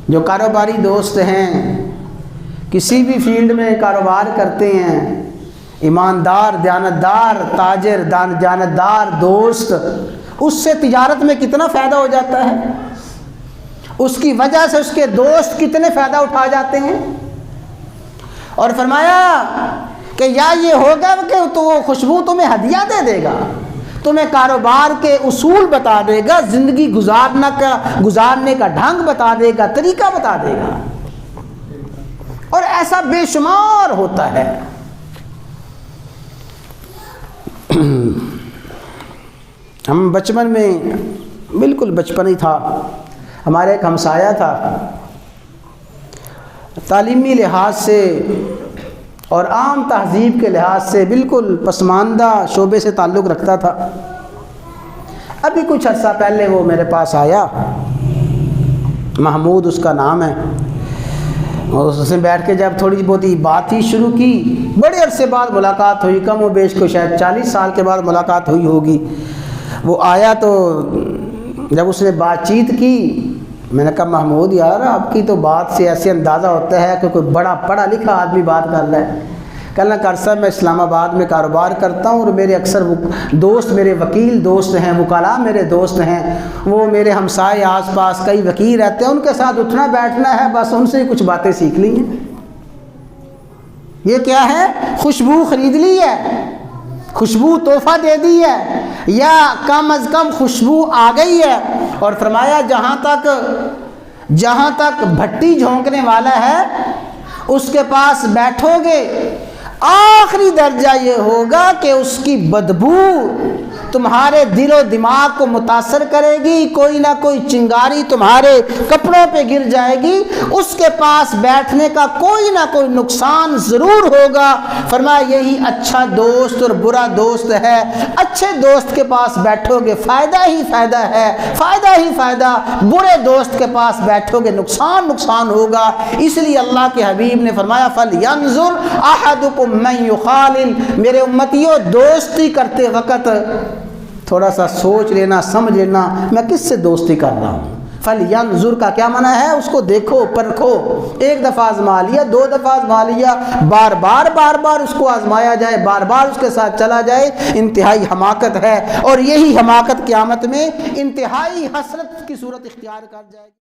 جو کاروباری دوست ہیں، کسی بھی فیلڈ میں کاروبار کرتے ہیں، ایماندار، دیانتدار تاجر، دیانتدار دوست، اس سے تجارت میں کتنا فائدہ ہو جاتا ہے، اس کی وجہ سے اس کے دوست کتنے فائدہ اٹھا جاتے ہیں۔ اور فرمایا کہ یا یہ ہوگا کہ تو وہ خوشبو تمہیں ہدیہ دے دے گا، تمہیں کاروبار کے اصول بتا دے گا، زندگی گزارنے کا ڈھنگ بتا دے گا، طریقہ بتا دے گا، اور ایسا بے شمار ہوتا ہے۔ ہم بچپن میں، بالکل بچپن ہی تھا، ہمارے ایک ہمسایہ تھا، تعلیمی لحاظ سے اور عام تہذیب کے لحاظ سے بالکل پسماندہ شعبے سے تعلق رکھتا تھا۔ ابھی کچھ عرصہ پہلے وہ میرے پاس آیا، محمود اس کا نام ہے، اور اس نے بیٹھ کے جب تھوڑی بہت بات ہی شروع کی، بڑے عرصے بعد ملاقات ہوئی، کم و بیش کو شاید 40 سال کے بعد ملاقات ہوئی ہوگی۔ وہ آیا تو جب اس نے بات چیت کی، میں نے کہا محمود یار آپ کی تو بات سے ایسے اندازہ ہوتا ہے کہ کوئی بڑا پڑھا لکھا آدمی بات کر رہا ہے۔ کہنا کہ صاحب میں اسلام آباد میں کاروبار کرتا ہوں، اور میرے اکثر دوست، میرے وکیل دوست ہیں، وکلاء میرے دوست ہیں، وہ میرے ہمسائے آس پاس کئی وکیل رہتے ہیں، ان کے ساتھ اٹھنا بیٹھنا ہے، بس ان سے کچھ باتیں سیکھ لی ہیں۔ یہ کیا ہے؟ خوشبو خرید لی ہے، خوشبو تحفہ دے دی ہے، یا کم از کم خوشبو آ گئی ہے۔ اور فرمایا جہاں تک بھٹی جھونکنے والا ہے اس کے پاس بیٹھو گے، آخری درجہ یہ ہوگا کہ اس کی بدبو تمہارے دل و دماغ کو متاثر کرے گی، کوئی نہ کوئی چنگاری تمہارے کپڑوں پہ گر جائے گی، اس کے پاس بیٹھنے کا کوئی نہ کوئی نقصان ضرور ہوگا۔ فرمایا یہی اچھا دوست اور برا دوست ہے، اچھے دوست کے پاس بیٹھو گے فائدہ ہی فائدہ ہے، فائدہ ہی فائدہ، برے دوست کے پاس بیٹھو گے نقصان ہوگا۔ اس لیے اللہ کے حبیب نے فرمایا فَلْيَنْظُرْ أَحَدُكُمْ مَنْ يُخَالِلْ، میرے امتیوں دوستی کرتے وقت تھوڑا سا سوچ لینا، سمجھ لینا میں کس سے دوستی کر رہا ہوں۔ فَلْيَنْظُرْ کا کیا معنی ہے؟ اس کو دیکھو، پرکھو، ایک دفعہ آزما لیا، 2 دفعہ آزما لیا، بار بار اس کو آزمایا جائے، بار بار اس کے ساتھ چلا جائے، انتہائی حماقت ہے، اور یہی حماقت قیامت میں انتہائی حسرت کی صورت اختیار کر جائے گی۔